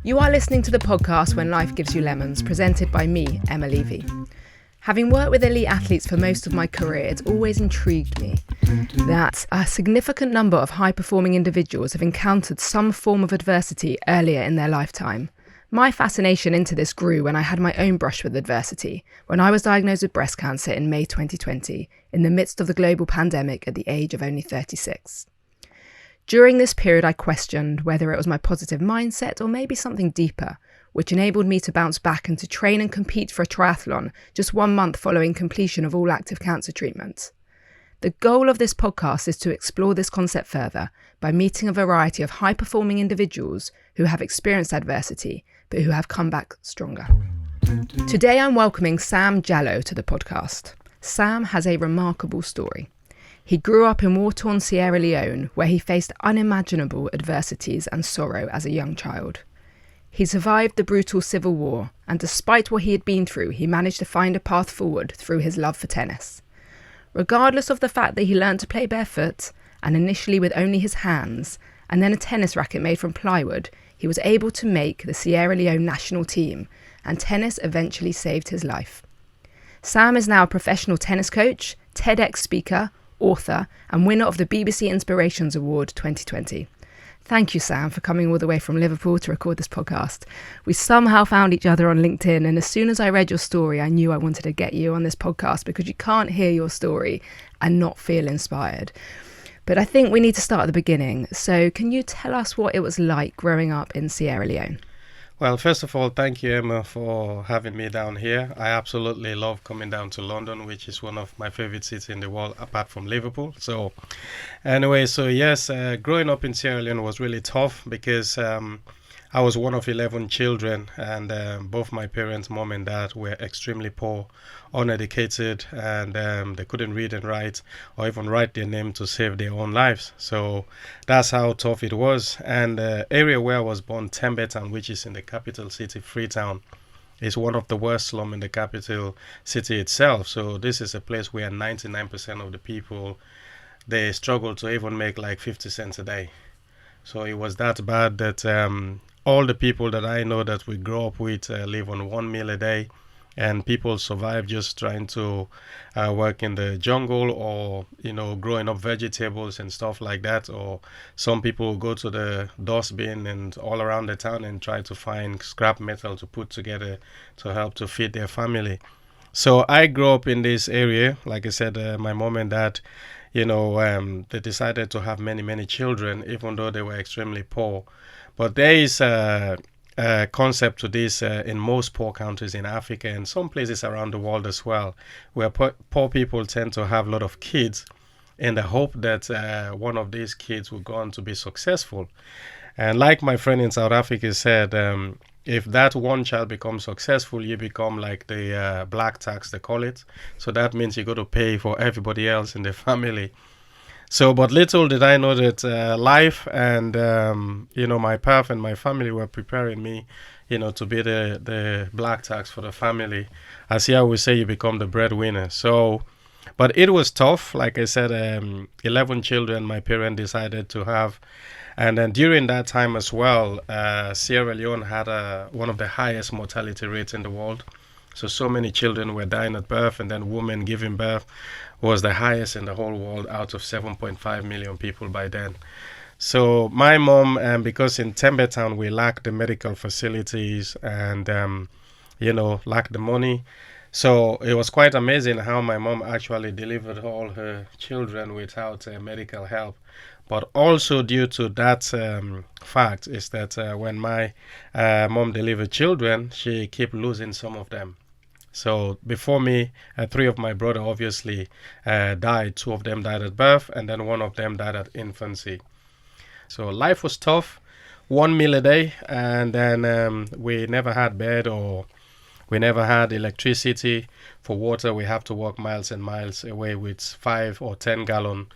You are listening to the podcast When Life Gives You Lemons, presented by me, Emma Levy. Having worked with elite athletes for most of my career, it's always intrigued me that a significant number of high-performing individuals have encountered some form of adversity earlier in their lifetime. My fascination into this grew when I had my own brush with adversity, when I was diagnosed with breast cancer in May 2020, in the midst of the global pandemic at the age of only 36. During this period, I questioned whether it was my positive mindset or maybe something deeper, which enabled me to bounce back and to train and compete for a triathlon just 1 month following completion of all active cancer treatment. The goal of this podcast is to explore this concept further by meeting a variety of high-performing individuals who have experienced adversity, but who have come back stronger. Today, I'm welcoming Sam Jalloh to the podcast. Sam has a remarkable story. He grew up in war-torn Sierra Leone, where he faced unimaginable adversities and sorrow as a young child. He survived the brutal civil war, and despite what he had been through, he managed to find a path forward through his love for tennis. Regardless of the fact that he learned to play barefoot, and initially with only his hands, and then a tennis racket made from plywood, he was able to make the Sierra Leone National Team, and tennis eventually saved his life. Sam is now a professional tennis coach, Tedx speaker, author, and winner of the BBC Inspirations Award 2020. Thank you, Sam, for coming all the way from Liverpool to record this podcast. We somehow found each other on LinkedIn, and as soon as I read your story, I knew I wanted to get you on this podcast because you can't hear your story and not feel inspired. But I think we need to start at the beginning. So can you tell us what it was like growing up in Sierra Leone? Well, first of all, thank you, Emma, for having me down here. I absolutely love coming down to London, which is one of my favorite cities in the world, apart from Liverpool. So anyway, yes, growing up in Sierra Leone was really tough because I was one of 11 children, and both my parents, mom and dad, were extremely poor, uneducated, and they couldn't read and write or even write their name to save their own lives. So that's how tough it was. And the area where I was born, Tembetown, which is in the capital city, Freetown, is one of the worst slums in the capital city itself. So this is a place where 99% of the people, they struggle to even make like 50 cents a day. So it was that bad that all the people that I know that we grew up with live on 1 meal a day, and people survive just trying to work in the jungle or, growing up vegetables and stuff like that. Or some people go to the dustbin and all around the town and try to find scrap metal to put together to help to feed their family. So I grew up in this area. Like I said, my mom and dad, they decided to have many, many children, even though they were extremely poor. But there is a concept to this in most poor countries in Africa and some places around the world as well, where poor people tend to have a lot of kids in the hope that one of these kids will go on to be successful. And like my friend in South Africa said, if that one child becomes successful, you become like the black tax, they call it. So that means you got to pay for everybody else in the family. So, but little did I know that life and, my path and my family were preparing me, to be the black tax for the family. As here we say, you become the breadwinner. So, but it was tough. Like I said, 11 children my parents decided to have. And then during that time as well, Sierra Leone had one of the highest mortality rates in the world. So many children were dying at birth, and then women giving birth was the highest in the whole world out of 7.5 million people by then. So my mom, because in Tembetown we lacked the medical facilities and, lacked the money. So it was quite amazing how my mom actually delivered all her children without medical help. But also due to that fact is that when my mom delivered children, she kept losing some of them. So before me, 3 of my brother obviously died. 2 of them died at birth, and then 1 of them died at infancy. So life was tough, 1 meal a day, and then we never had bed or we never had electricity. For water, we have to walk miles and miles away with 5 or 10 gallon,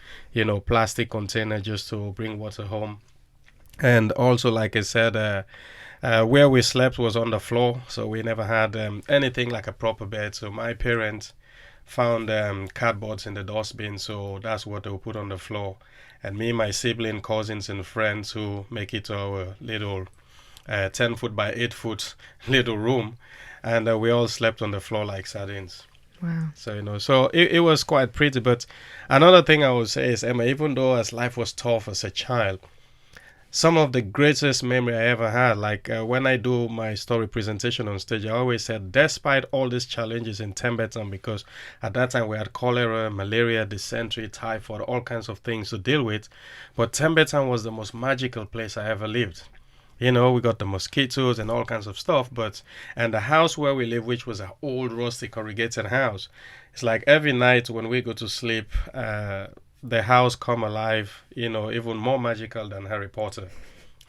plastic container just to bring water home. And also, like I said, where we slept was on the floor, so we never had anything like a proper bed. So my parents found cardboards in the dustbin, so that's what they would put on the floor. And me, my sibling, cousins, and friends who make it to our little 10 foot by 8 foot little room, and we all slept on the floor like sardines. Wow. So, so it was quite pretty. But another thing I would say is, Emma, even though as life was tough as a child, some of the greatest memory I ever had, like when I do my story presentation on stage, I always said, despite all these challenges in Tembeton, because at that time we had cholera, malaria, dysentery, typhoid, all kinds of things to deal with, but Tembeton was the most magical place I ever lived. We got the mosquitoes and all kinds of stuff, and the house where we live, which was an old rusty corrugated house, it's like every night when we go to sleep, the house come alive, even more magical than Harry Potter.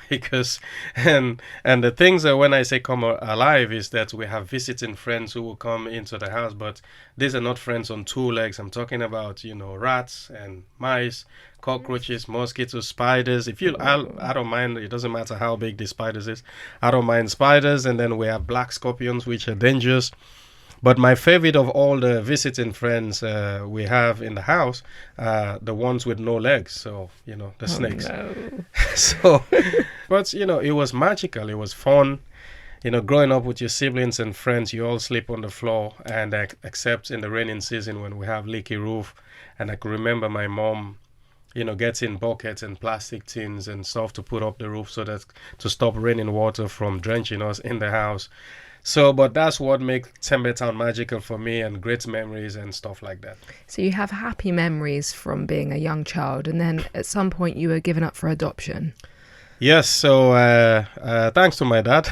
Because, and the things that when I say come alive is that we have visiting friends who will come into the house, but these are not friends on two legs. I'm talking about, rats and mice, cockroaches, mosquitoes, spiders. I don't mind. It doesn't matter how big the spiders is. I don't mind spiders. And then we have black scorpions, which are dangerous. But my favorite of all the visiting friends we have in the house, the ones with no legs. So, the snakes. No. So, but, it was magical. It was fun. Growing up with your siblings and friends, you all sleep on the floor, and except in the raining season when we have leaky roof. And I could remember my mom, getting buckets and plastic tins and stuff to put up the roof so that to stop raining water from drenching us in the house. So, but that's what makes Tembeton magical for me, and great memories and stuff like that. So you have happy memories from being a young child, and then at some point you were given up for adoption. Yes, so thanks to my dad.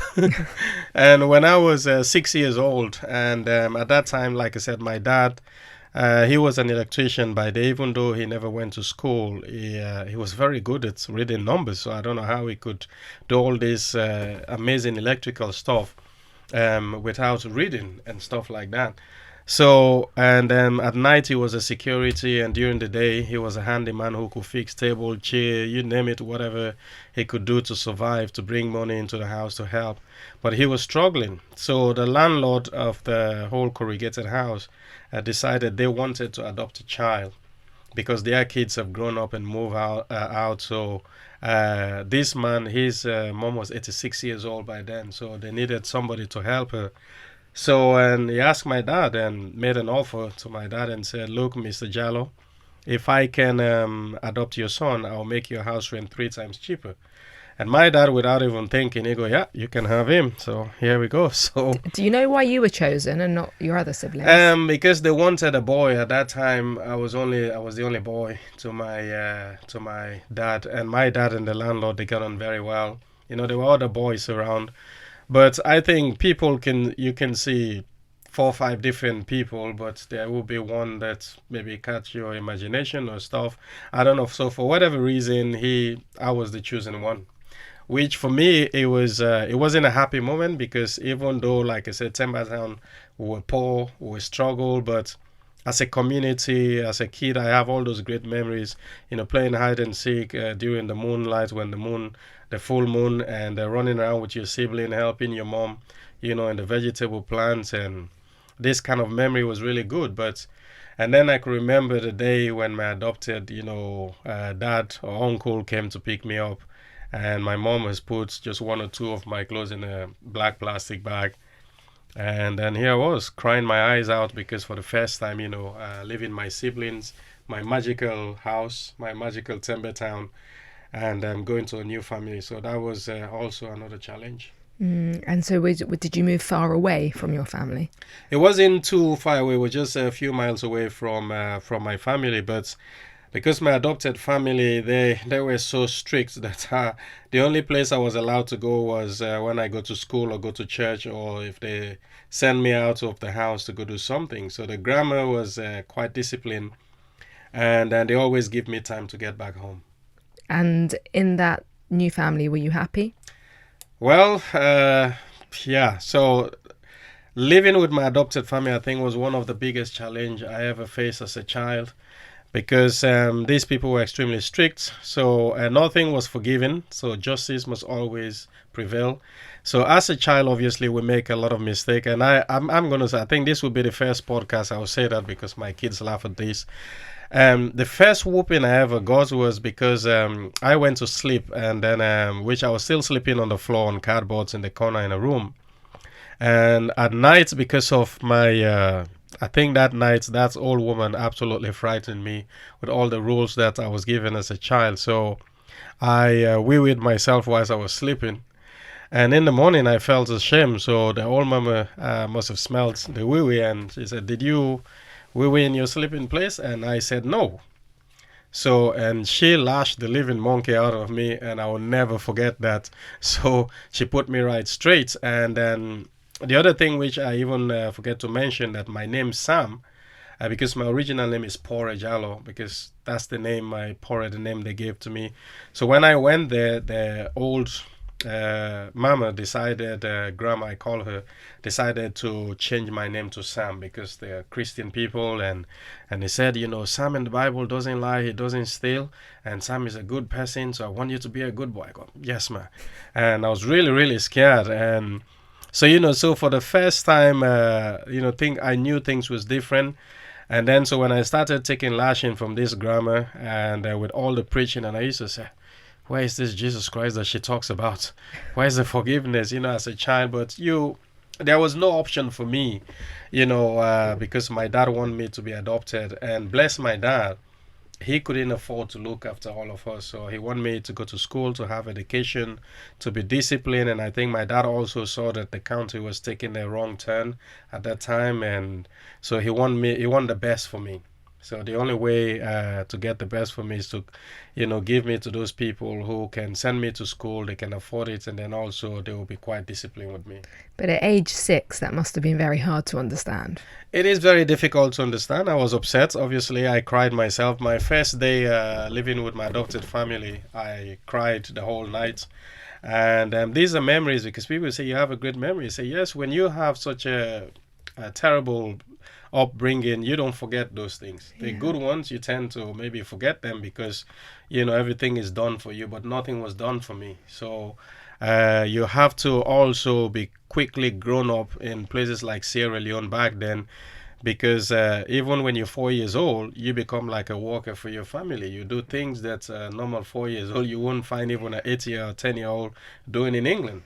And when I was 6 years old, and at that time, like I said, my dad, he was an electrician by day. Even though he never went to school, he was very good at reading numbers. So I don't know how he could do all this amazing electrical stuff without reading and stuff like that. So, and at night he was a security, and during the day he was a handyman who could fix table, chair, you name it, whatever he could do to survive, to bring money into the house to help. But he was struggling. So the landlord of the whole corrugated house decided they wanted to adopt a child because their kids have grown up and moved out. So this man, his mom was 86 years old by then, so they needed somebody to help her. So, and he asked my dad and made an offer to my dad and said, look, Mr. Jalloh, if I can adopt your son, I'll make your house rent 3 times cheaper. And my dad, without even thinking, he go, yeah, you can have him. So here we go. So, do you know why you were chosen and not your other siblings? Because they wanted a boy. At that time, I was the only boy to my dad, and my dad and the landlord, they got on very well. There were other boys around, but I think you can see 4 or 5 different people, but there will be one that maybe catch your imagination or stuff. I don't know. So for whatever reason, I was the chosen one. Which for me, it wasn't a happy moment, because even though, like I said, Tembeton, we were poor, we struggled, but as a community, as a kid, I have all those great memories, playing hide and seek during the moonlight, when the full moon, and running around with your sibling, helping your mom, in the vegetable plants, and this kind of memory was really good. And then I could remember the day when my adopted, dad or uncle came to pick me up. And my mom has put just 1 or 2 of my clothes in a black plastic bag. And then here I was, crying my eyes out, because for the first time, leaving my siblings, my magical house, my magical Tembeton, and going to a new family. So that was also another challenge. And so did you move far away from your family? It wasn't too far away. We're just a few miles away from my family, but because my adopted family, they were so strict that the only place I was allowed to go was when I go to school or go to church, or if they send me out of the house to go do something. So the grandma was quite disciplined, and they always give me time to get back home. And in that new family, were you happy? Well, yeah. So living with my adopted family, I think, was one of the biggest challenge I ever faced as a child. because these people were extremely strict. So nothing was forgiven. So justice must always prevail. So as a child, obviously, we make a lot of mistakes. And I'm going to say, I think this will be the first podcast I will say that because my kids laugh at this. The first whooping I ever got was because I went to sleep, and then which I was still sleeping on the floor on cardboards in the corner in a room. And at night, because of my, I think that night, that old woman absolutely frightened me with all the rules that I was given as a child. So I wee-weed myself whilst I was sleeping. And in the morning, I felt ashamed. So the old mama must have smelled the wee-wee, and she said, "Did you wee-wee in your sleeping place?" And I said, "No." So, and she lashed the living monkey out of me, and I will never forget that. So she put me right straight. And then the other thing which I even forget to mention, that my name Sam, because my original name is Jalloh, because that's the name, the name they gave to me. So when I went there, the old mama decided, grandma I call her, decided to change my name to Sam because they're Christian people, and they said, Sam in the Bible doesn't lie, he doesn't steal, and Sam is a good person, so I want you to be a good boy. I go, "Yes, ma." And I was really, really scared. And so, so for the first time, I knew things was different. And then so when I started taking lashing from this grandma, and with all the preaching, and I used to say, "Where is this Jesus Christ that she talks about? Where is the forgiveness?" As a child. But there was no option for me, because my dad wanted me to be adopted. And bless my dad, he couldn't afford to look after all of us. So he wanted me to go to school, to have education, to be disciplined. And I think my dad also saw that the country was taking a wrong turn at that time. And so he wanted the best for me. So the only way to get the best for me is to, give me to those people who can send me to school, they can afford it, and then also they will be quite disciplined with me. But at age 6, that must have been very hard to understand. It is very difficult to understand. I was upset. Obviously, I cried myself. My first day living with my adopted family, I cried the whole night. And these are memories, because people say you have a great memory. I say, yes, when you have such a terrible upbringing, you don't forget those things. The good ones, you tend to maybe forget them because everything is done for you, but nothing was done for me. So you have to also be quickly grown up in places like Sierra Leone back then, because even when you're 4 years old, you become like a worker for your family. You do things that normal 4 years old you won't find even an 8-year or 10-year-old doing in England.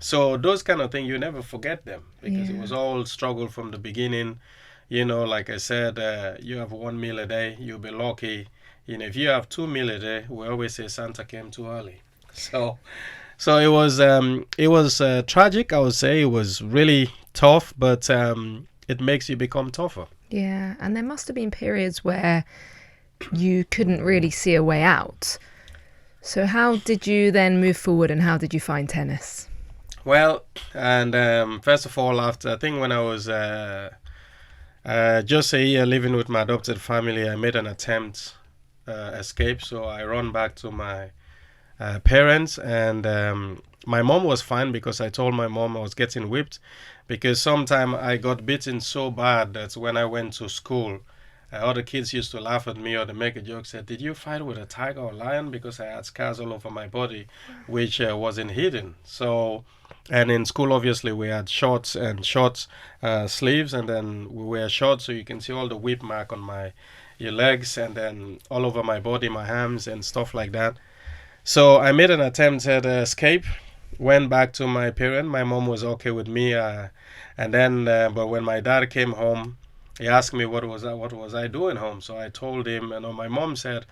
So those kind of things, you never forget them, because it was all struggle from the beginning. Like I said, you have 1 meal a day, you'll be lucky. If you have 2 meals a day, we always say Santa came too early. So it was tragic. I would say it was really tough, but it makes you become tougher. Yeah, and there must have been periods where you couldn't really see a way out. So how did you then move forward, and how did you find tennis? Well, and first of all, after I think when I was just a year living with my adopted family, I made an attempt escape. So I ran back to my parents, and my mom was fine, because I told my mom I was getting whipped, because sometime I got beaten so bad that when I went to school, other kids used to laugh at me, or they make a joke, said, "Did you fight with a tiger or lion?" Because I had scars all over my body, which wasn't hidden. So, and in school, obviously, we had shorts and short sleeves, and then we wear shorts, so you can see all the whip mark on your legs, and then all over my body, my arms, and stuff like that. So I made an attempt at escape, went back to my parents. My mom was okay with me, and then, but when my dad came home, he asked me what was I doing home. So I told him, my mom said,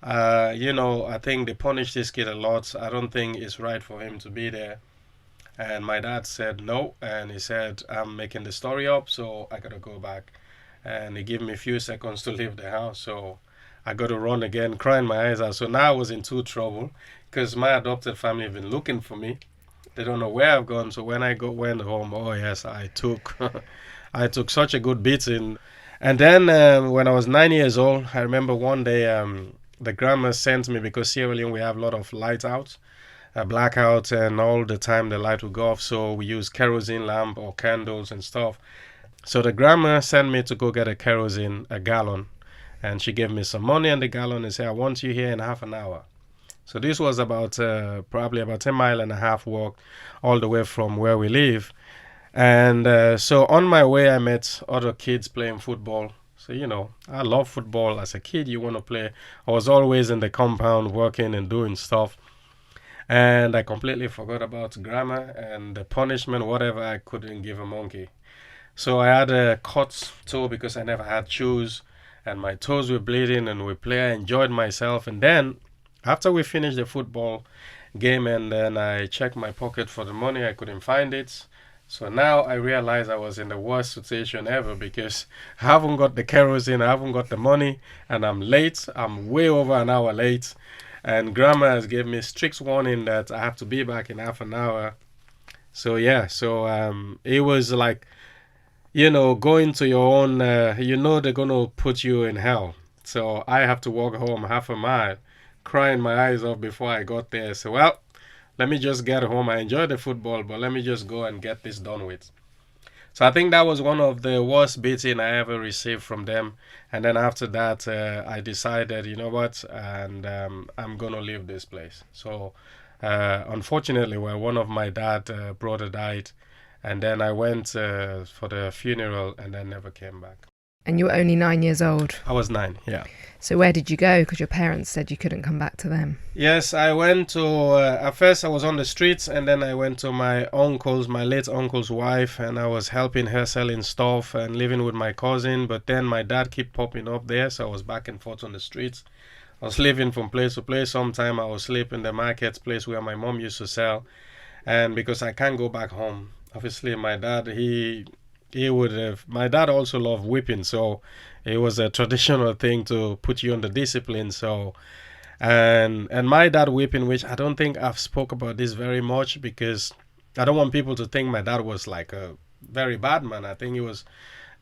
I think they punish this kid a lot. I don't think it's right for him to be there. And my dad said no, and he said, "I'm making the story up, so I gotta go back." And he gave me a few seconds to leave the house, so I got to run again, crying my eyes out. So now I was in too trouble, because my adopted family have been looking for me. They don't know where I've gone. So when I went home, oh yes, I took I took such a good beating. And then when I was 9 years old, I remember one day the grandma sent me, because Sierra Leone we have a lot of lights out, blackout, and all the time the light would go off. So we use kerosene lamp or candles and stuff. So the grandma sent me to go get a kerosene, a gallon, And she gave me some money and the gallon and said, I want you here in half an hour. So this was about probably about 1.5 mile walk all the way from where we live. And so on my way, I met other kids playing football. So, I love football. As a kid, you want to play. I was always in the compound working and doing stuff. And I completely forgot about grammar and the punishment, whatever. I couldn't give a monkey. So I had a cut toe because I never had shoes. And my toes were bleeding and we played. I enjoyed myself. And then after we finished the football game and then I checked my pocket for the money, I couldn't find it. So now I realize I was in the worst situation ever because I haven't got the kerosene, I haven't got the money, and I'm late. I'm way over an hour late. And grandma has given me strict warning that I have to be back in half an hour. So yeah, it was like, going to your own, they're going to put you in hell. So I have to walk home half a mile, crying my eyes off before I got there. So, well, let me just get home. I enjoy the football, but let me just go and get this done with. So I think that was one of the worst beating I ever received from them. And then after that, I decided, you know what, and I'm going to leave this place. So unfortunately, one of my dad brother died. And then I went for the funeral and then never came back. And you were only 9 years old? I was 9, yeah. So where did you go? Because your parents said you couldn't come back to them. Yes, I went to, at first I was on the streets and then I went to my late uncle's wife, and I was helping her selling stuff and living with my cousin. But then my dad kept popping up there, so I was back and forth on the streets. I was living from place to place. Sometime I was sleeping in the marketplace where my mom used to sell. And because I can't go back home, obviously my dad, my dad also loved whipping, so it was a traditional thing to put you under discipline. So and my dad whipping, which I don't think I've spoke about this very much because I don't want people to think my dad was like a very bad man. I think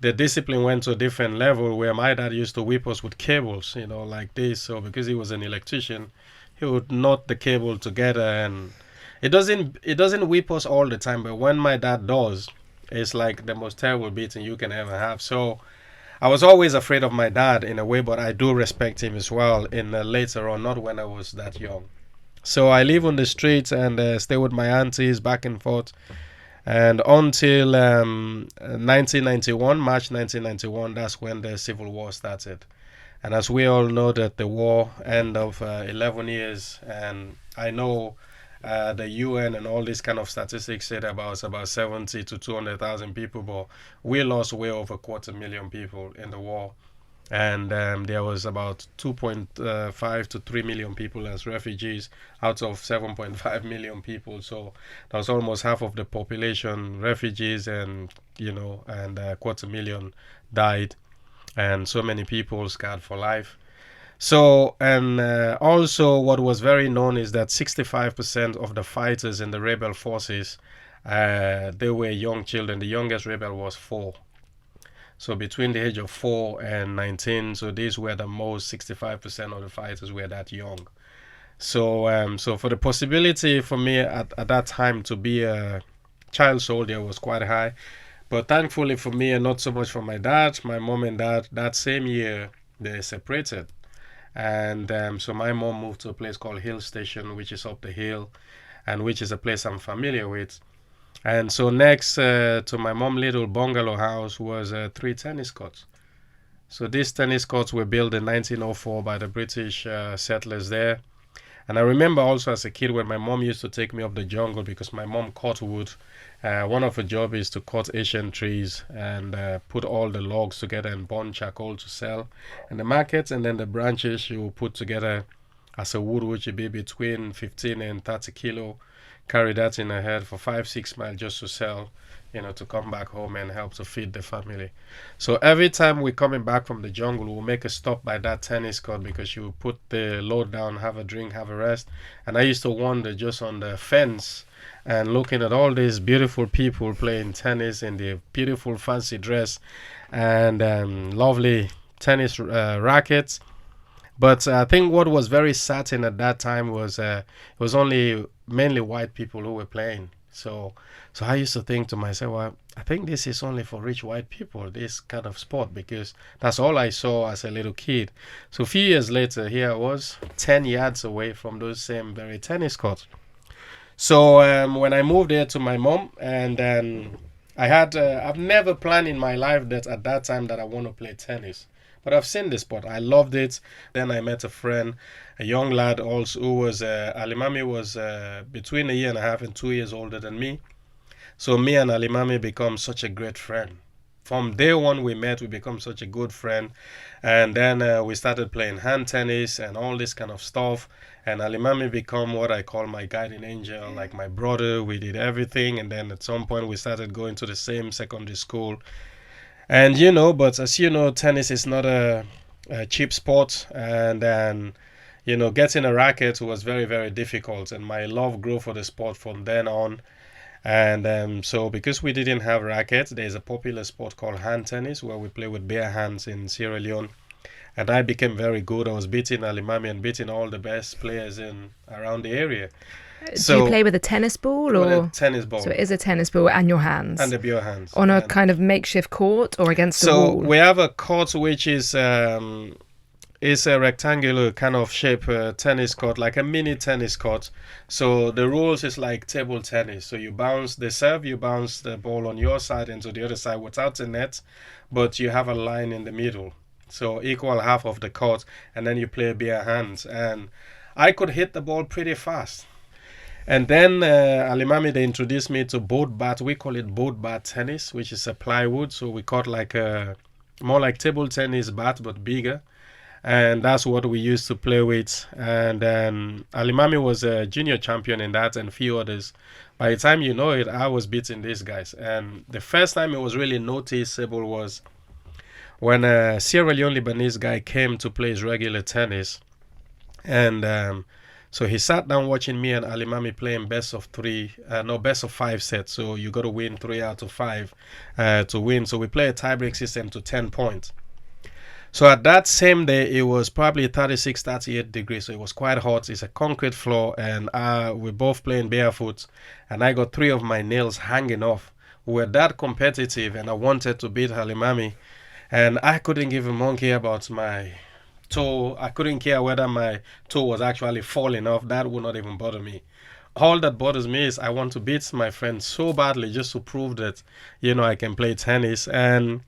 the discipline went to a different level where my dad used to whip us with cables, like this. So because he was an electrician, he would knot the cable together, and it doesn't whip us all the time, but when my dad does, it's like the most terrible beating you can ever have. So I was always afraid of my dad in a way, but I do respect him as well in later on, not when I was that young. So I live on the streets and stay with my aunties back and forth. And until 1991, March 1991, that's when the Civil War started. And as we all know that the war end of 11 years, and I know the UN and all these kind of statistics said about 70 to 200,000 people, but we lost way over 250,000 people in the war. And there was about 2.5 to 3 million people as refugees out of 7.5 million people. So that was almost half of the population refugees, and 250,000 died, and so many people scarred for life. So, and also what was very known is that 65% of the fighters in the rebel forces, they were young children. The youngest rebel was 4. So between the age of 4 and 19, so these were the most, 65% of the fighters were that young. So so for the possibility for me at that time to be a child soldier was quite high. But thankfully for me, and not so much for my dad, my mom and dad, that same year, they separated. And so my mom moved to a place called Hill Station, which is up the hill, and which is a place I'm familiar with. And so next to my mom's little bungalow house was 3 tennis courts. So these tennis courts were built in 1904 by the British settlers there. And I remember also as a kid when my mom used to take me up the jungle because my mom cut wood. One of her jobs is to cut Asian trees and put all the logs together and burn charcoal to sell in the markets. And then the branches she will put together as a wood, which would be between 15 and 30 kilo. Carry that in her head for 5-6 miles just to sell, to come back home and help to feed the family. So every time we're coming back from the jungle, we'll make a stop by that tennis court because she will put the load down, have a drink, have a rest. And I used to wander just on the fence and looking at all these beautiful people playing tennis in their beautiful fancy dress and lovely tennis rackets. But I think what was very certain at that time was it was only mainly white people who were playing. So I used to think to myself, well, I think this is only for rich white people, this kind of sport, because that's all I saw as a little kid. So a few years later, here I was, 10 yards away from those same very tennis courts. So when I moved here to my mom, and then I've never planned in my life that at that time that I want to play tennis. But I've seen the sport. I loved it. Then I met a friend, a young lad also who was, Alimami was between a year and a half and 2 years older than me. So me and Alimami become such a great friend. From day one we met, we become such a good friend. And then we started playing hand tennis and all this kind of stuff. And Alimami become what I call my guiding angel, like my brother. We did everything. And then at some point we started going to the same secondary school. And but as you know, tennis is not a cheap sport. And then, getting a racket was very, very difficult. And my love grew for the sport from then on. And so because we didn't have rackets, there's a popular sport called hand tennis where we play with bare hands in Sierra Leone. And I became very good. I was beating Alimami and beating all the best players in around the area. Do you play with a tennis ball or a tennis ball? So it is a tennis ball and your hands. And the bare hands. On a kind of makeshift court or against a wall? So we have a court which is a rectangular kind of shape tennis court, like a mini tennis court. So the rules is like table tennis. So you bounce the ball on your side and to the other side without a net, but you have a line in the middle. So equal half of the court, and then you play bare hands. And I could hit the ball pretty fast. And then Alimami, they introduced me to boat bat. We call it boat bat tennis, which is a plywood. So we caught like more like table tennis bat, but bigger. And that's what we used to play with. And Alimami was a junior champion in that and a few others. By the time you know it, I was beating these guys. And the first time it was really noticeable was when a Sierra Leone Lebanese guy came to play his regular tennis. And so he sat down watching me and Alimami playing best of 5 sets. So you got to win 3 out of 5 to win. So we play a tiebreak system to 10 points. So at that same day, it was probably 36, 38 degrees. So it was quite hot. It's a concrete floor and we're both playing barefoot. And I got 3 of my nails hanging off. We were that competitive and I wanted to beat Alimami. And I couldn't give a monkey about my toe. I couldn't care whether my toe was actually falling off. That would not even bother me. All that bothers me is I want to beat my friend so badly just to prove that, I can play tennis. And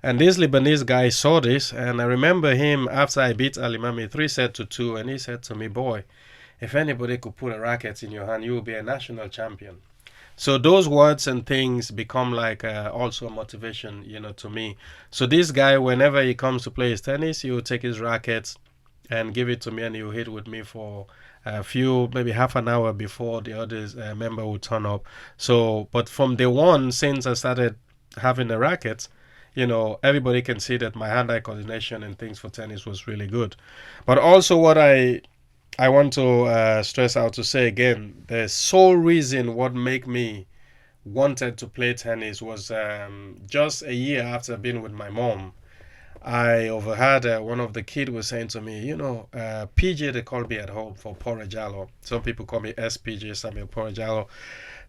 this Lebanese guy saw this, and I remember him after I beat Alimami 3-2, and he said to me, boy, if anybody could put a racket in your hand, you will be a national champion. So those words and things become like also a motivation, to me. So this guy, whenever he comes to play his tennis, he will take his racket and give it to me, and he will hit with me for a few, maybe half an hour before the others member will turn up. So, but from day one, since I started having a racket, everybody can see that my hand-eye coordination and things for tennis was really good. But also what I want to stress out to say again, the sole reason what made me wanted to play tennis was just a year after being with my mom. I overheard one of the kids was saying to me, PJ, they call me at home for Pora Jalloh. Some people call me SPJ, Samuel Pora Jalloh.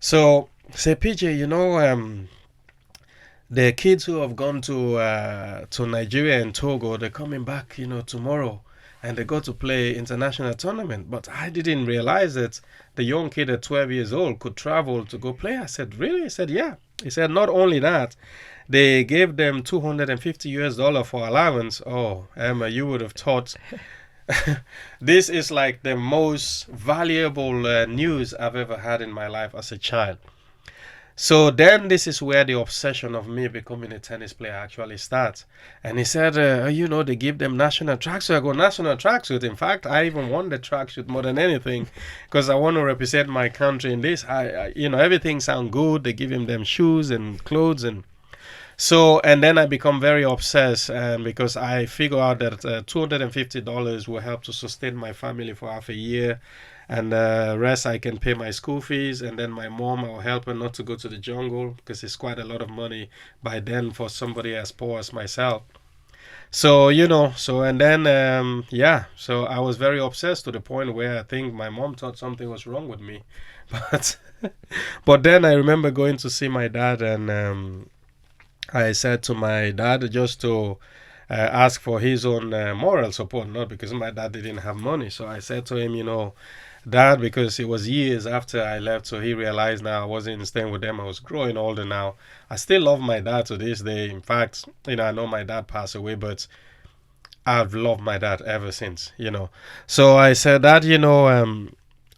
So, say, PJ, the kids who have gone to Nigeria and Togo, they're coming back, tomorrow, and they go to play international tournament. But I didn't realize that the young kid at 12 years old could travel to go play. I said, really? He said, yeah. He said, not only that, they gave them $250 for allowance. Oh, Emma, you would have thought this is like the most valuable news I've ever had in my life as a child. So then this is where the obsession of me becoming a tennis player actually starts. And he said, they give them national tracksuit. I go, national tracksuit? In fact, I even won the tracksuit more than anything because I want to represent my country in this. Everything sounds good. They give them shoes and clothes. And then I become very obsessed because I figure out that $250 will help to sustain my family for half a year. And the rest I can pay my school fees, and then my mom, I'll help her not to go to the jungle because it's quite a lot of money by then for somebody as poor as myself. So, so I was very obsessed to the point where I think my mom thought something was wrong with me But but then I remember going to see my dad, and I said to my dad just to ask for his own moral support, not because my dad didn't have money. So I said to him, Dad, because it was years after I left, so he realized now I wasn't staying with them. I was growing older now. I still love my dad to this day. In fact, I know my dad passed away, but I've loved my dad ever since. So I said, Dad,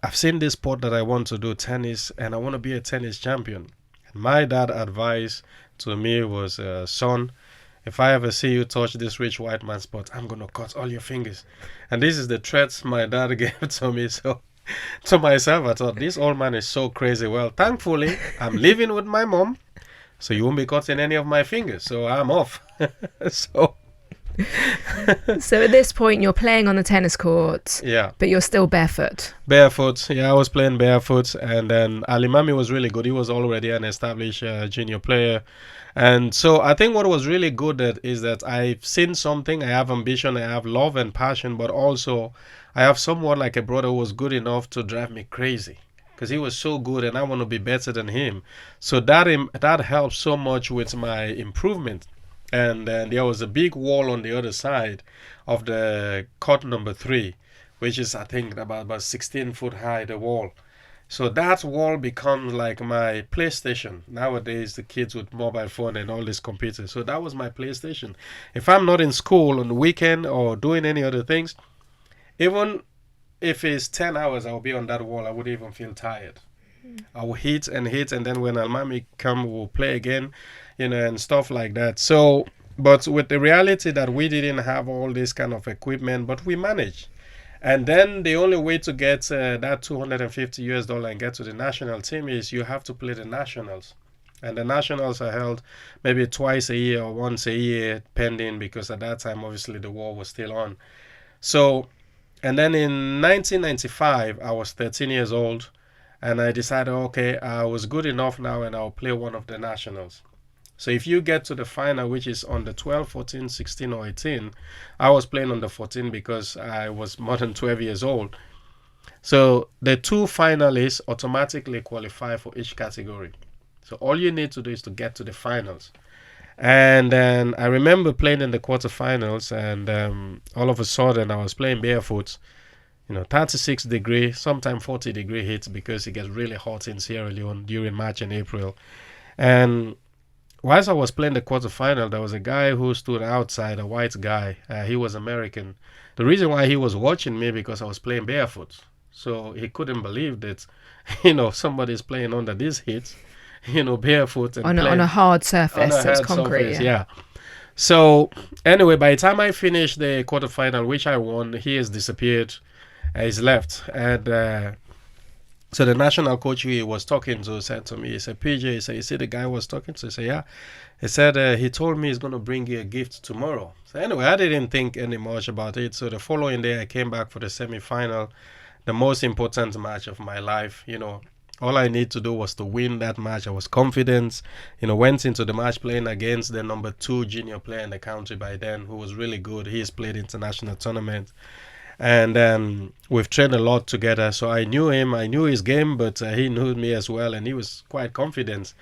I've seen this sport that I want to do, tennis, and I want to be a tennis champion. And my dad advice to me was, son, if I ever see you touch this rich white man sport, I'm going to cut all your fingers. And this is the threats my dad gave to me. So to myself, I thought, this old man is so crazy. Well, thankfully, I'm living with my mom, so you won't be cutting any of my fingers. So I'm off. So at this point, you're playing on the tennis court, yeah, but you're still barefoot. Barefoot. Yeah, I was playing barefoot. And then Alimami was really good. He was already an established junior player. And so I think what was really good is that I've seen something. I have ambition, I have love and passion, but also I have someone like a brother who was good enough to drive me crazy because he was so good and I want to be better than him. So that helped so much with my improvement. And then there was a big wall on the other side of the court number 3, which is I think about 16 foot high, the wall. So that wall becomes like my PlayStation. Nowadays, the kids with mobile phone and all these computers. So that was my PlayStation. If I'm not in school on the weekend or doing any other things, even if it's 10 hours, I'll be on that wall. I wouldn't even feel tired. I will hit, and then when Almami come, we'll play again, and stuff like that. So, but with the reality that we didn't have all this kind of equipment, but we managed. And then the only way to get that $250 and get to the national team is you have to play the nationals. And the nationals are held maybe twice a year or once a year, pending, because at that time, obviously, the war was still on. So, and then in 1995, I was 13 years old, and I decided, okay, I was good enough now, and I'll play one of the nationals. So if you get to the final, which is on the 12, 14, 16, or 18, I was playing on the 14 because I was more than 12 years old. So the 2 finalists automatically qualify for each category. So all you need to do is to get to the finals. And then I remember playing in the quarterfinals, and all of a sudden I was playing barefoot, 36 degree, sometimes 40 degree heat because it gets really hot in Sierra Leone during March and April. And whilst I was playing the quarterfinal, there was a guy who stood outside, a white guy. He was American. The reason why he was watching me because I was playing barefoot. So he couldn't believe that, somebody's playing under this heat, barefoot. And on a hard surface, it's concrete. Surface, yeah. So anyway, by the time I finished the quarterfinal, which I won, he has disappeared. He's left. And so the national coach he was talking to said to me, he said, PJ, he said, you see the guy I was talking to? He said, yeah. He said, he told me he's going to bring you a gift tomorrow. So anyway, I didn't think any much about it. So the following day, I came back for the semi-final, the most important match of my life. All I need to do was to win that match. I was confident, went into the match playing against the number 2 junior player in the country by then, who was really good. He's played international tournament. And we've trained a lot together. So I knew him, I knew his game, but he knew me as well. And he was quite confident.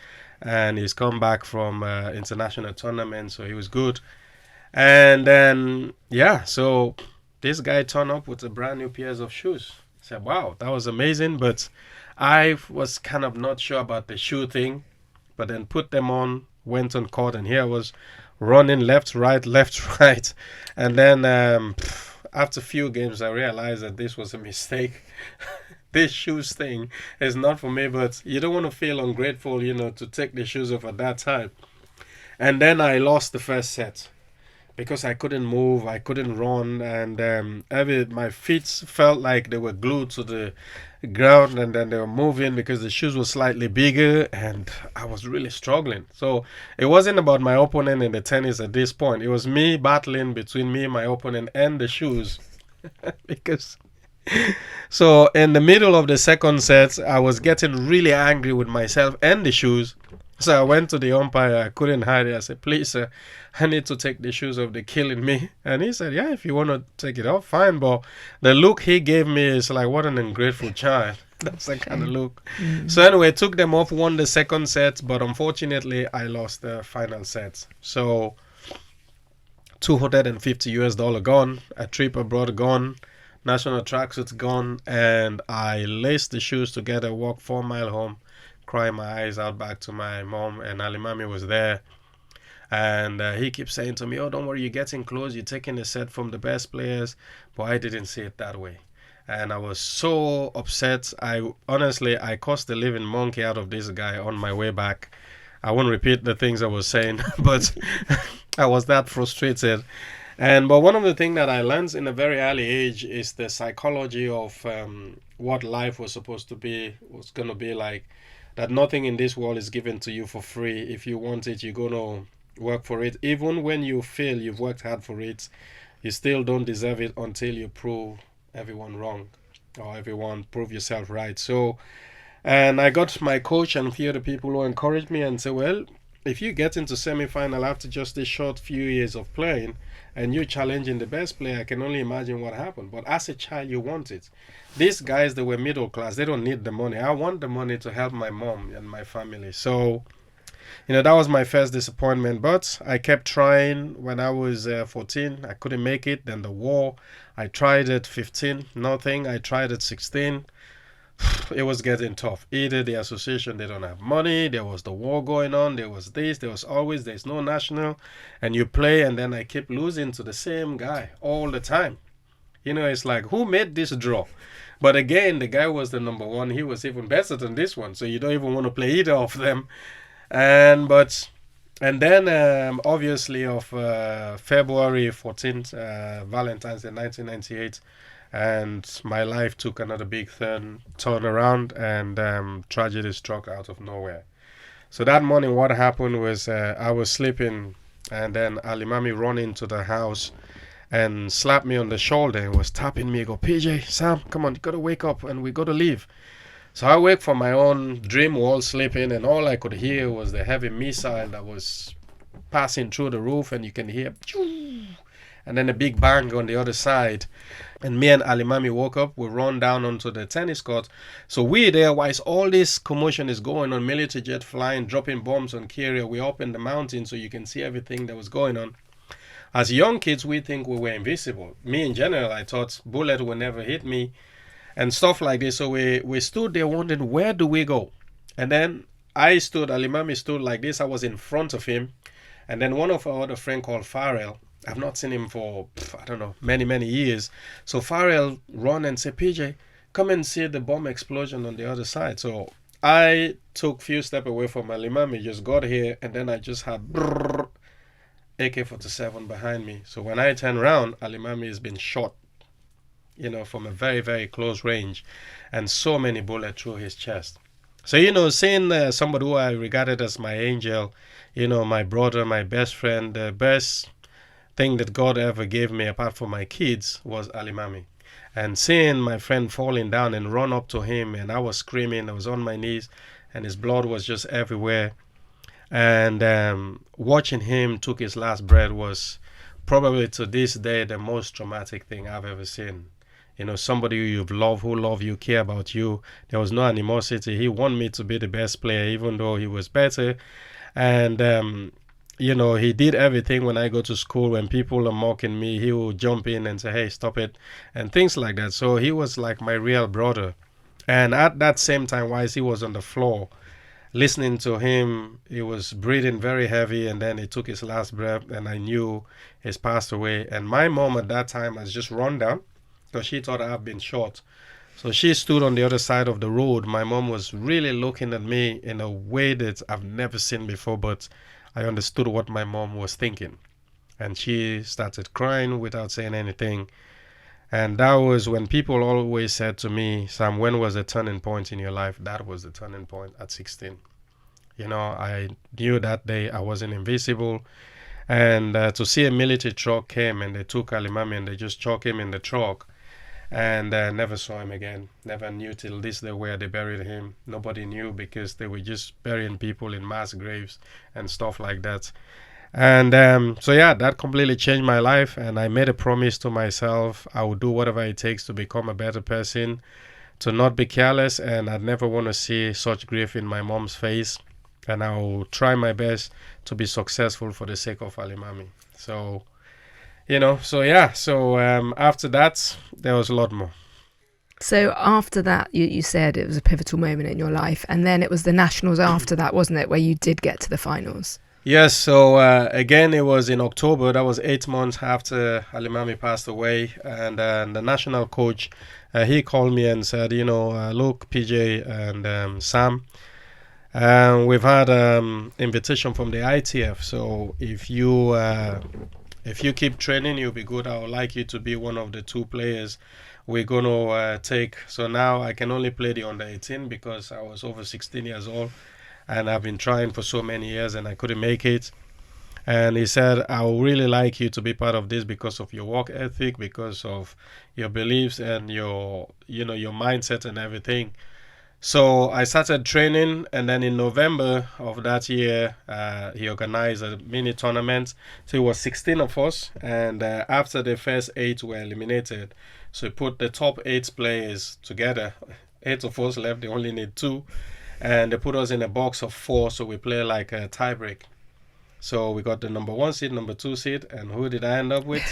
And he's come back from international tournament, so he was good. And then, so this guy turned up with a brand new pairs of shoes. I said, wow, that was amazing. But I was kind of not sure about the shoe thing. But then put them on, went on court, and here I was running left, right. And then after a few games, I realized that this was a mistake. This shoes thing is not for me, but you don't want to feel ungrateful, to take the shoes off at that time. And then I lost the first set because I couldn't move, I couldn't run, and my feet felt like they were glued to the ground, and then they were moving because the shoes were slightly bigger, and I was really struggling. So it wasn't about my opponent in the tennis at this point. It was me battling between me, my opponent, and the shoes. because So in the middle of the second set, I was getting really angry with myself and the shoes. So I went to the umpire. I couldn't hide it. I said, please, sir, I need to take the shoes off. They're killing me. And he said, yeah, if you want to take it off, fine. But the look he gave me is like, what an ungrateful child. That's the kind of look. So anyway, took them off, won the second set, but unfortunately, I lost the final set. So $250 gone, a trip abroad gone, national tracksuits gone, and I laced the shoes together, walked 4 mile home, crying my eyes out back to my mom, and Alimami was there. And he keeps saying to me, oh, don't worry, you're getting close, you're taking the set from the best players. But I didn't see it that way. And I was so upset. I cussed the living monkey out of this guy on my way back. I won't repeat the things I was saying, but I was that frustrated. But one of the things that I learned in a very early age is the psychology of what life was going to be like. That nothing in this world is given to you for free. If you want it, you're going to work for it. Even when you feel you've worked hard for it, you still don't deserve it until you prove everyone wrong, or everyone prove yourself right. So, and I got my coach and a few other people who encouraged me and said, well, if you get into semi-final after just a short few years of playing and you challenging the best player, I can only imagine what happened. But as a child, you want it. These guys, they were middle class. They don't need the money. I want the money to help my mom and my family. So, that was my first disappointment. But I kept trying. When I was 14, I couldn't make it. Then the war. I tried at 15, nothing. I tried at 16. It was getting tough. Either the association, they don't have money, there was the war going on, there was this, there's no national, and you play, and then I keep losing to the same guy all the time. It's like, who made this draw? But again, the guy was the number one. He was even better than this one, so you don't even want to play either of them. And then obviously of February 14th, Valentine's Day 1998, and my life took another big turn around, and tragedy struck out of nowhere. So that morning, what happened was I was sleeping, and then Alimami ran into the house and slapped me on the shoulder and was tapping me. Go, PJ, Sam, come on, you gotta wake up and we gotta leave. So I wake from my own dream while sleeping, and all I could hear was the heavy missile that was passing through the roof, and you can hear, and then a big bang on the other side. And me and Alimami woke up. We run down onto the tennis court. So we there, whilst all this commotion is going on, military jet flying, dropping bombs on carrier, we're up in the mountain, so you can see everything that was going on. As young kids, we think we were invisible. Me in general, I thought bullet would never hit me and stuff like this. So we stood there wondering, where do we go? And then Alimami stood like this. I was in front of him. And then one of our other friend called Farrell, I've not seen him for, I don't know, many, many years. So Farrell run and said, PJ, come and see the bomb explosion on the other side. So I took a few steps away from Alimami, just got here, and then I just had AK-47 behind me. So when I turn around, Alimami has been shot, from a very, very close range, and so many bullets through his chest. So, seeing somebody who I regarded as my angel, my brother, my best friend, the best thing that God ever gave me apart from my kids was Alimami. And seeing my friend falling down and run up to him, and I was screaming, I was on my knees, and his blood was just everywhere. And watching him took his last breath was probably to this day the most traumatic thing I've ever seen. Somebody who you've loved, who love you, care about you. There was no animosity. He wanted me to be the best player, even though he was better. And he did everything. When I go to school, when people are mocking me, he will jump in and say, hey, stop it, and things like that. So he was like my real brother. And at that same time, whilst he was on the floor, listening to him, he was breathing very heavy, and then he took his last breath, and I knew he's passed away. And my mom at that time has just run down because she thought I've been shot. So she stood on the other side of the road. My mom was really looking at me in a way that I've never seen before, but I understood what my mom was thinking. And she started crying without saying anything. And that was when people always said to me, Sam, when was the turning point in your life? That was the turning point at 16. I knew that day I wasn't invisible. And to see a military truck came, and they took Alimami and they just chucked him in the truck. And never saw him again. Never knew till this day where they buried him. Nobody knew because they were just burying people in mass graves and stuff like that. And that completely changed my life. And I made a promise to myself I would do whatever it takes to become a better person, to not be careless, and I'd never want to see such grief in my mom's face. And I'll try my best to be successful for the sake of Alimami. So, after that, there was a lot more. So after that, you said it was a pivotal moment in your life, and then it was the nationals after that, wasn't it, where you did get to the finals? Yes, so again, it was in October. That was 8 months after Alimami passed away. And the national coach, he called me and said, look, PJ and Sam, we've had invitation from the ITF. So if you keep training, you'll be good. I would like you to be one of the 2 players we're going to take. So now I can only play the under 18 because I was over 16 years old. And I've been trying for so many years and I couldn't make it. And he said, I would really like you to be part of this because of your work ethic, because of your beliefs and your mindset and everything. So I started training, and then in November of that year, he organized a mini tournament. So it was 16 of us, and after the first 8 were eliminated, so he put the top 8 players together. 8 of us left, they only need 2. And they put us in a box of 4, so we play like a tie break. So we got the number 1 seed, number 2 seed, and who did I end up with?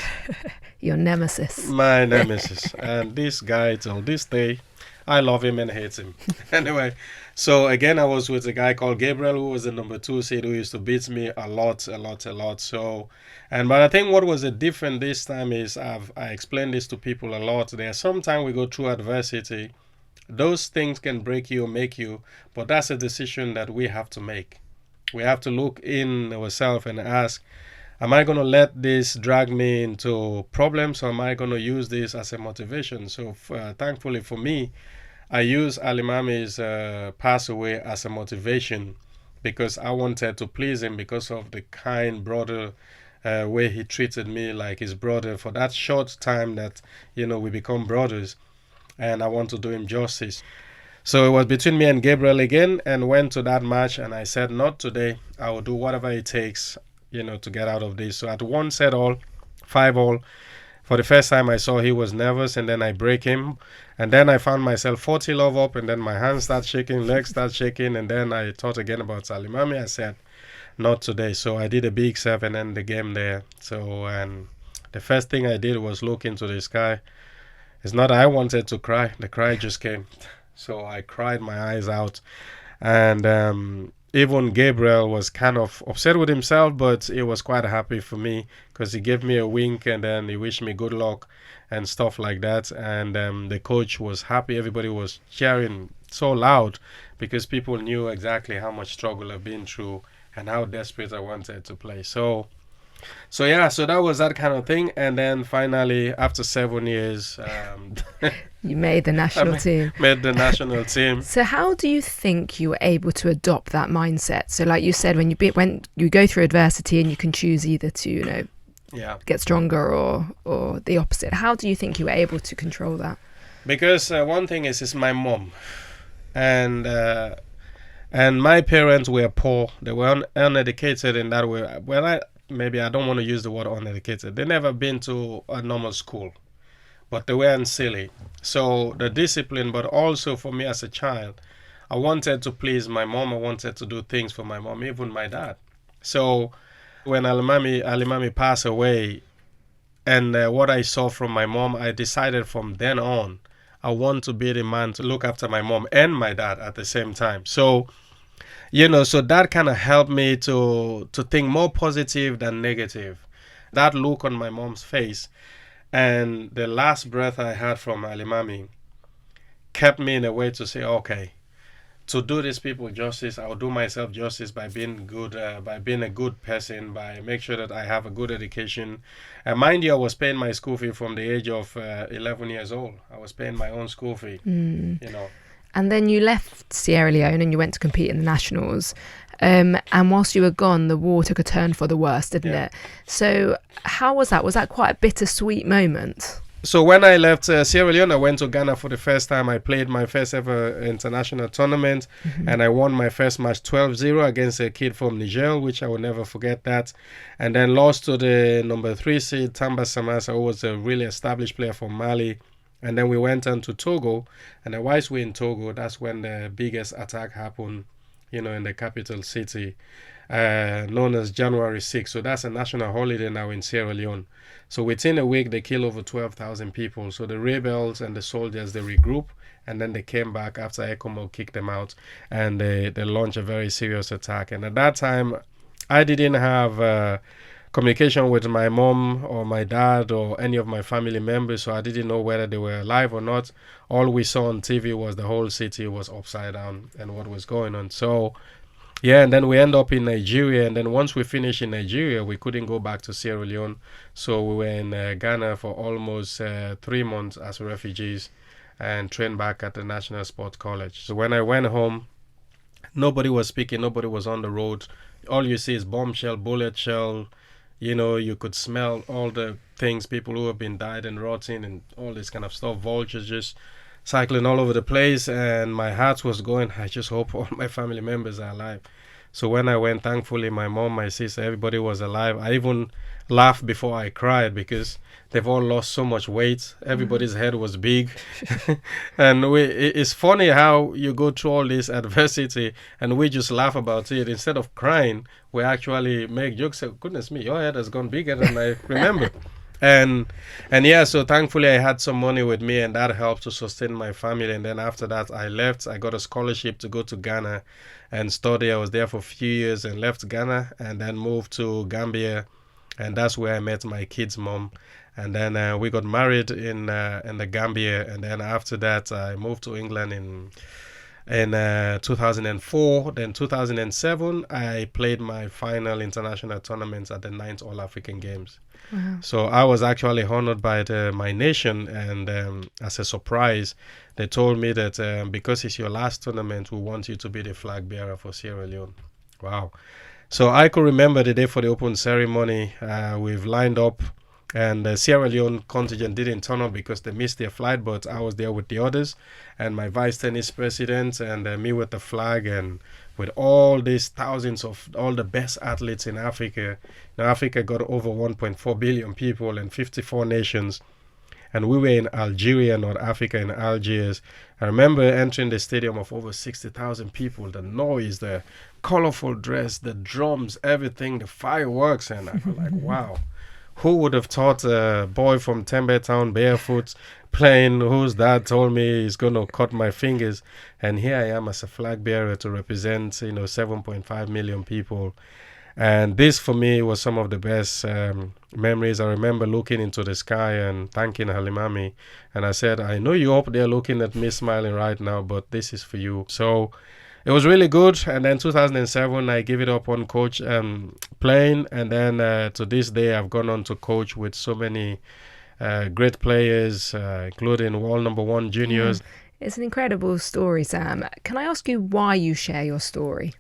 Your nemesis. My nemesis. And this guy, till this day, I love him and hate him. Anyway, so again, I was with a guy called Gabriel, who was the number 2 seed, who used to beat me a lot. So, but I think what was different this time is I explained this to people a lot. There are sometimes we go through adversity. Those things can break you or make you, but that's a decision that we have to make. We have to look in ourselves and ask, am I going to let this drag me into problems, or am I going to use this as a motivation? So thankfully for me, I use Alimami's pass away as a motivation because I wanted to please him because of the kind brother way he treated me like his brother for that short time that, we become brothers. And I want to do him justice. So it was between me and Gabriel again, and went to that match, and I said, not today. I will do whatever it takes, to get out of this. So at 1 set all, 5 all, for the first time I saw he was nervous, and then I break him. And then I found myself 40 love up, and then my hands start shaking, legs start shaking, and then I thought again about Alimami. I said, not today. So I did a big serve and end the game there. So, and the first thing I did was look into the sky. It's not I wanted to cry. The cry just came. So I cried my eyes out. And even Gabriel was kind of upset with himself, but he was quite happy for me because he gave me a wink and then he wished me good luck and stuff like that. And the coach was happy. Everybody was cheering so loud because people knew exactly how much struggle I've been through and how desperate I wanted to play. So that was that kind of thing. And then finally, after 7 years, you made the national team. Made the national team. So how do you think you were able to adopt that mindset? So like you said, when you go through adversity and you can choose either to, get stronger or the opposite. How do you think you were able to control that? Because one thing is my mom. And my parents were poor. They were uneducated in that way. Maybe I don't want to use the word uneducated. They never been to a normal school, but they weren't silly. So the discipline, but also for me as a child, I wanted to please my mom. I wanted to do things for my mom, even my dad. So when Alimami passed away, and what I saw from my mom, I decided from then on, I want to be the man to look after my mom and my dad at the same time. So so that kind of helped me to think more positive than negative. That look on my mom's face and the last breath I had from Alimami kept me in a way to say, okay, to do these people justice, I'll do myself justice by being good, by being a good person, by make sure that I have a good education. And mind you, I was paying my school fee from the age of 11 years old. I was paying my own school fee, And then you left Sierra Leone and you went to compete in the nationals. And whilst you were gone, the war took a turn for the worse, didn't it? So how was that? Was that quite a bittersweet moment? So when I left Sierra Leone, I went to Ghana for the first time. I played my first ever international tournament, and I won my first match 12-0 against a kid from Niger, which I will never forget that. And then lost to the number 3 seed, Tamba Samasa, who was a really established player from Mali. And then we went on to Togo, and then whilst we're in Togo, that's when the biggest attack happened, in the capital city, known as January 6th. So that's a national holiday now in Sierra Leone. So within a week, they killed over 12,000 people. So the rebels and the soldiers, they regroup, and then they came back after ECOMOG kicked them out, and they launched a very serious attack. And at that time, I didn't have communication with my mom or my dad or any of my family members, so I didn't know whether they were alive or not. All we saw on TV was the whole city was upside down and what was going on. So yeah, and then we end up in Nigeria, and then once we finished in Nigeria, we couldn't go back to Sierra Leone, so we were in Ghana for almost 3 months as refugees and trained back at the National Sports College. So when I went home, nobody was speaking, nobody was on the road. All you see is bombshell, bullet shell. You could smell all the things, people who have been died and rotting and all this kind of stuff, vultures just cycling all over the place, and my heart was going, I just hope all my family members are alive. So when I went, thankfully, my mom, my sister, everybody was alive. I even laughed before I cried because they've all lost so much weight. Everybody's head was big. And it's funny how you go through all this adversity and we just laugh about it. Instead of crying, we actually make jokes. Say, goodness me, your head has gone bigger than I remember. And yeah, so thankfully I had some money with me, and that helped to sustain my family. And then after that, I left. I got a scholarship to go to Ghana and study. I was there for a few years and left Ghana and then moved to Gambia, and that's where I met my kid's mom. And then we got married in the Gambia, and then after that I moved to England in 2004. Then 2007 I played my final international tournament at the 9th All African Games. Wow. So I was actually honored by my nation, and as a surprise, they told me that because it's your last tournament, we want you to be the flag bearer for Sierra Leone. Wow. So I could remember the day for the open ceremony. We've lined up, and the Sierra Leone contingent didn't turn up because they missed their flight, but I was there with the others, and my vice tennis president, and me with the flag, and with all these thousands of all the best athletes in Africa. Now, Africa got over 1.4 billion people and 54 nations. And we were in Algeria, North Africa, in Algiers. I remember entering the stadium of over 60,000 people. The noise, the colorful dress, the drums, everything, the fireworks. And I was like, wow. Who would have thought a boy from Tembe Town, barefoot, playing, whose dad told me he's going to cut my fingers. And here I am as a flag bearer to represent, 7.5 million people. And this, for me, was some of the best memories. I remember looking into the sky and thanking Halimami. And I said, I know you're up there looking at me smiling right now, but this is for you. So it was really good. And then 2007, I gave it up on coach playing. And then to this day, I've gone on to coach with so many great players, including world number 1 juniors. It's an incredible story, Sam. Can I ask you why you share your story?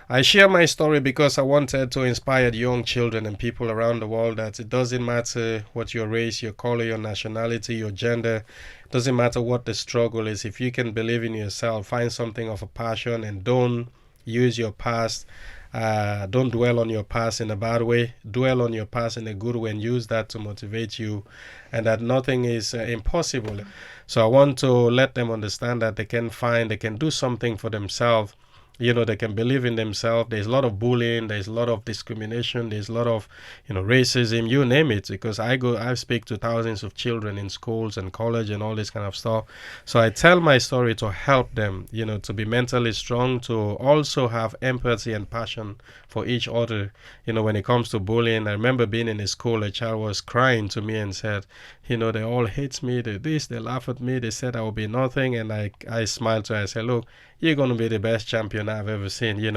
I share my story because I wanted to inspire young children and people around the world that it doesn't matter what your race, your color, your nationality, your gender. It doesn't matter what the struggle is. If you can believe in yourself, find something of a passion, and don't use your past. Don't dwell on your past in a bad way. Dwell on your past in a good way and use that to motivate you, and that nothing is impossible. So I want to let them understand that they can do something for themselves. They can believe in themselves. There's a lot of bullying, there's a lot of discrimination, there's a lot of, racism, you name it, because I speak to thousands of children in schools and college and all this kind of stuff. So I tell my story to help them, to be mentally strong, to also have empathy and passion for each other. When it comes to bullying, I remember being in a school, a child was crying to me and said, they all hate me, they laugh at me, they said I will be nothing. And I smiled to her, I said, look, you're going to be the best champion I've ever seen,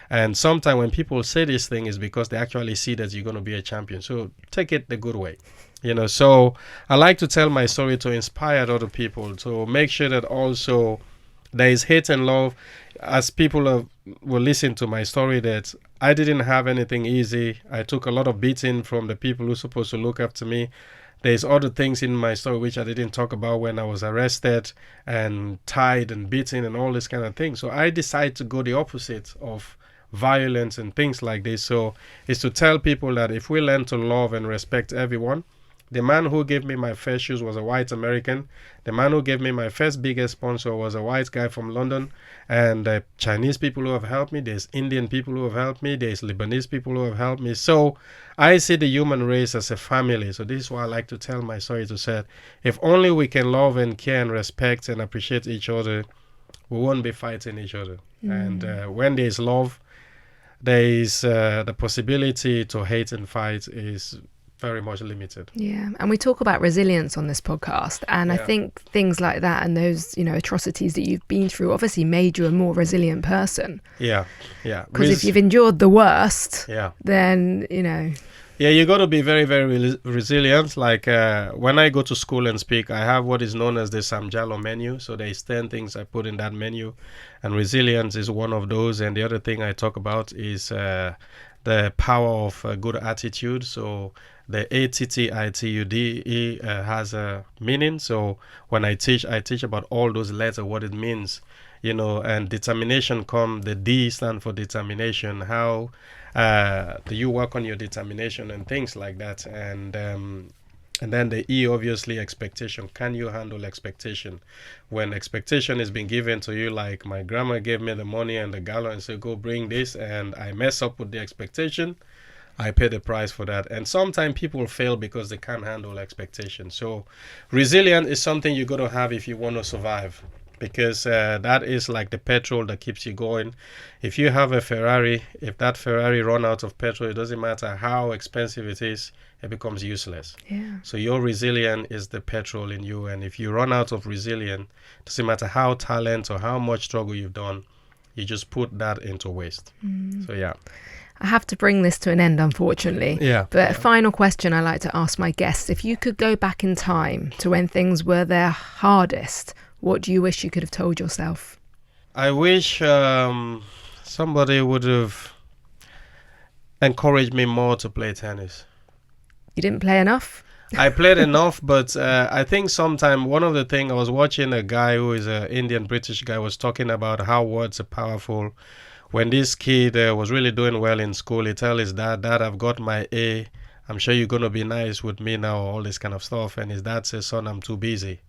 And sometimes when people say this thing is because they actually see that you're going to be a champion. So take it the good way, So I like to tell my story to inspire other people, to make sure that also there is hate and love. As people will listen to my story, that I didn't have anything easy. I took a lot of beating from the people who are supposed to look after me. There's other things in my story which I didn't talk about, when I was arrested and tied and beaten and all this kind of thing. So I decided to go the opposite of violence and things like this. So it's to tell people that if we learn to love and respect everyone, The man who gave me my first shoes was a white American. The man who gave me my first biggest sponsor was a white guy from London. And Chinese people who have helped me. There's Indian people who have helped me. There's Lebanese people who have helped me. So I see the human race as a family. So this is why I like to tell my story to say, if only we can love and care and respect and appreciate each other, we won't be fighting each other. And when there's love, there is the possibility to hate and fight is very much limited. Yeah, and we talk about resilience on this podcast, and I think things like that and those, atrocities that you've been through obviously made you a more resilient person. Yeah. Because if you've endured the worst, then, Yeah, you got to be very, very resilient. Like when I go to school and speak, I have what is known as the Jalloh menu. So there's 10 things I put in that menu, and resilience is one of those. And the other thing I talk about is the power of a good attitude. So the ATTITUDE has a meaning. So when I teach about all those letters, what it means, and determination the D stand for determination. How do you work on your determination and things like that? And then the E, obviously, expectation. Can you handle expectation? When expectation is being given to you, like my grandma gave me the money and the gallon and said, go bring this, and I mess up with the expectation, I pay the price for that. And sometimes people fail because they can't handle expectation. So resilience is something you got to have if you want to survive, because that is like the petrol that keeps you going. If you have a Ferrari, if that Ferrari run out of petrol, it doesn't matter how expensive it is, it becomes useless. Yeah. So your resilience is the petrol in you. And if you run out of resilience, it doesn't matter how talent or how much struggle you've done, you just put that into waste. So yeah. I have to bring this to an end, unfortunately. Yeah. But a final question I like to ask my guests. If you could go back in time to when things were their hardest, what do you wish you could have told yourself? I wish somebody would have encouraged me more to play tennis. You didn't play enough? I played enough, but I think sometime one of the things I was watching, a guy who is an Indian British guy was talking about how words are powerful. When this kid was really doing well in school, he tell his dad, I've got my A. I'm sure you're going to be nice with me now, all this kind of stuff. And his dad says, son, I'm too busy.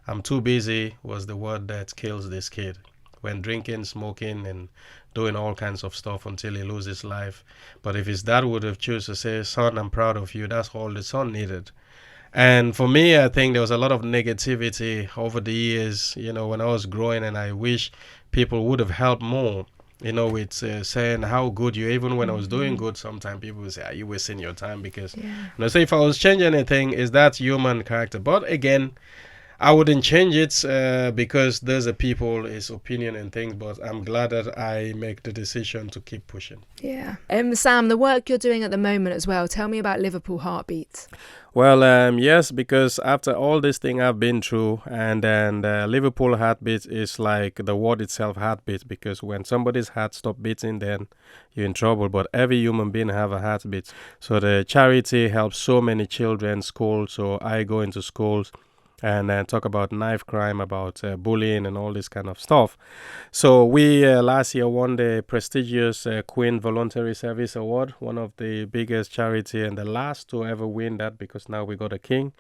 I'm too busy was the word that kills this kid. When drinking, smoking, and doing all kinds of stuff until he loses his life. But if his dad would have chosen to say, son, I'm proud of you, that's all the son needed. And for me, I think there was a lot of negativity over the years, when I was growing, and I wish people would have helped more. With saying how good you, even when I was doing good, sometimes people would say, are you wasting your time? Because, so if I was changing anything, is that human character? But again, I wouldn't change it because there's a people, his opinion and things, but I'm glad that I make the decision to keep pushing. Yeah. Sam, the work you're doing at the moment as well, tell me about Liverpool Heartbeat. Well, yes, because after all this thing I've been through, and then Liverpool Heartbeat is like the word itself, heartbeat, because when somebody's heart stops beating, then you're in trouble. But every human being have a heartbeat. So the charity helps so many children, schools. So I go into schools and talk about knife crime, about bullying and all this kind of stuff. So we last year won the prestigious Queen Voluntary Service Award, one of the biggest charity and the last to ever win that, because now we got a king.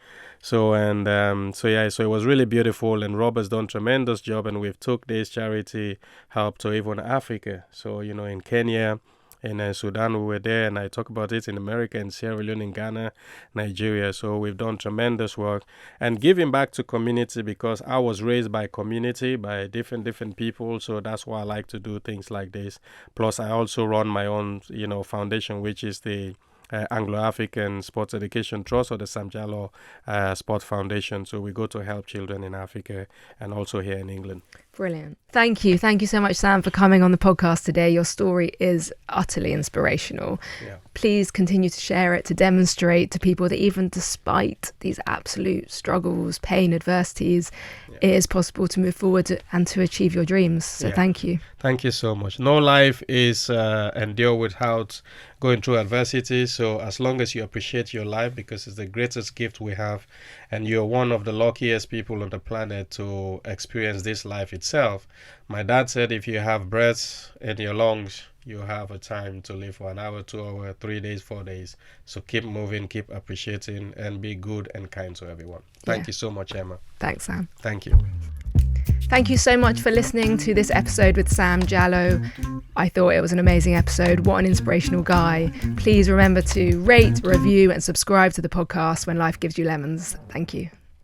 So it was really beautiful, and Rob has done tremendous job, and we've took this charity help to even Africa. So in Kenya, in Sudan, we were there, and I talk about it in America, in Sierra Leone, in Ghana, Nigeria. So we've done tremendous work and giving back to community, because I was raised by community, by different people. So that's why I like to do things like this. Plus, I also run my own, foundation, which is the Anglo-African Sports Education Trust, or the Jalloh Sport Foundation. So we go to help children in Africa and also here in England. Brilliant. Thank you. Thank you so much, Sam, for coming on the podcast today. Your story is utterly inspirational. Yeah. Please continue to share it, to demonstrate to people that even despite these absolute struggles, pain, adversities, it is possible to move forward and to achieve your dreams. So thank you. Thank you so much. No life is endured without going through adversity. So as long as you appreciate your life, because it's the greatest gift we have, and you're one of the luckiest people on the planet to experience this life itself. itself. My dad said if you have breath in your lungs, you have a time to live for an hour, 2 hours, 3 days, 4 days. So keep moving, keep appreciating, and be good and kind to everyone. Thank you so much, Emma. Thanks, Sam. Thank you. Thank you so much for listening to this episode with Sam Jalloh. I thought it was an amazing episode. What an inspirational guy. Please remember to rate, review, and subscribe to the podcast When Life Gives You Lemons. Thank you.